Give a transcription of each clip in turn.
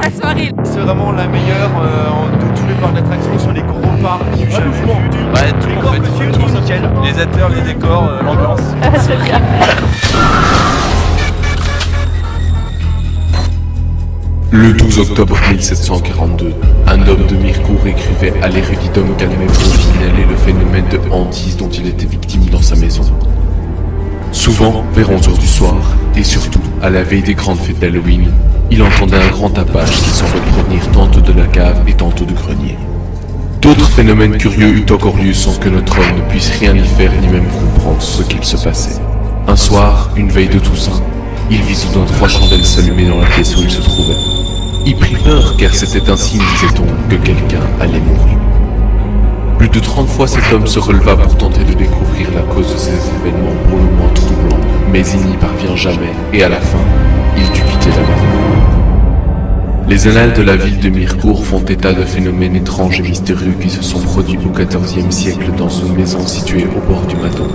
la soirée. C'est vraiment la meilleure de tous les parcs d'attractions sur les gros parcs du jamais vu. Ouais, tout en fait, tout nickel. Les acteurs, les décors, l'ambiance. C'est bien. Le 12 octobre 1742, un homme de Mirecourt écrivait à l'érudit Dom Calmet pour signaler le phénomène de hantise dont il était victime dans sa maison. Souvent, vers 11 h du soir, et surtout à la veille des grandes fêtes d'Halloween, il entendait un grand tapage qui semblait provenir tantôt de la cave et tantôt du grenier. D'autres phénomènes curieux eurent encore lieu sans que notre homme ne puisse rien y faire ni même comprendre ce qu'il se passait. Un soir, une veille de Toussaint, il vit soudain 3 chandelles s'allumer dans la pièce où il se trouvait. Il prit peur car c'était un signe, disait-on, que quelqu'un allait mourir. Plus de 30 fois cet homme se releva pour tenter de découvrir la cause de ces événements pour le moins troublants, mais il n'y parvient jamais, et à la fin, il dut quitter la maison. Les annales de la ville de Mirecourt font état de phénomènes étranges et mystérieux qui se sont produits au XIVe siècle dans une maison située au bord du Madon.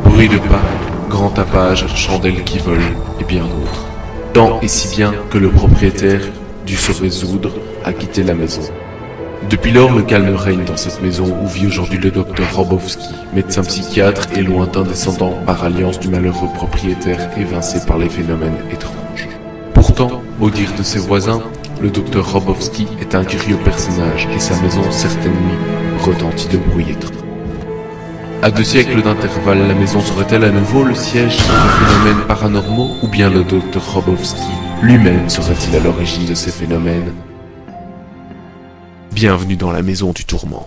Bruit de pas, grand tapage, chandelles qui volent, et bien d'autres. Tant et si bien que le propriétaire dut se résoudre à quitter la maison. Depuis lors, le calme règne dans cette maison où vit aujourd'hui le docteur Robowski, médecin psychiatre et lointain descendant par alliance du malheureux propriétaire évincé par les phénomènes étranges. Pourtant, au dire de ses voisins, le docteur Robowski est un curieux personnage et sa maison, certaines nuits, retentit de bruitre. À 2 siècles d'intervalle, la maison serait-elle à nouveau le siège de phénomènes paranormaux ou bien le docteur Robowski lui-même serait-il à l'origine de ces phénomènes? Bienvenue dans la maison du tourment.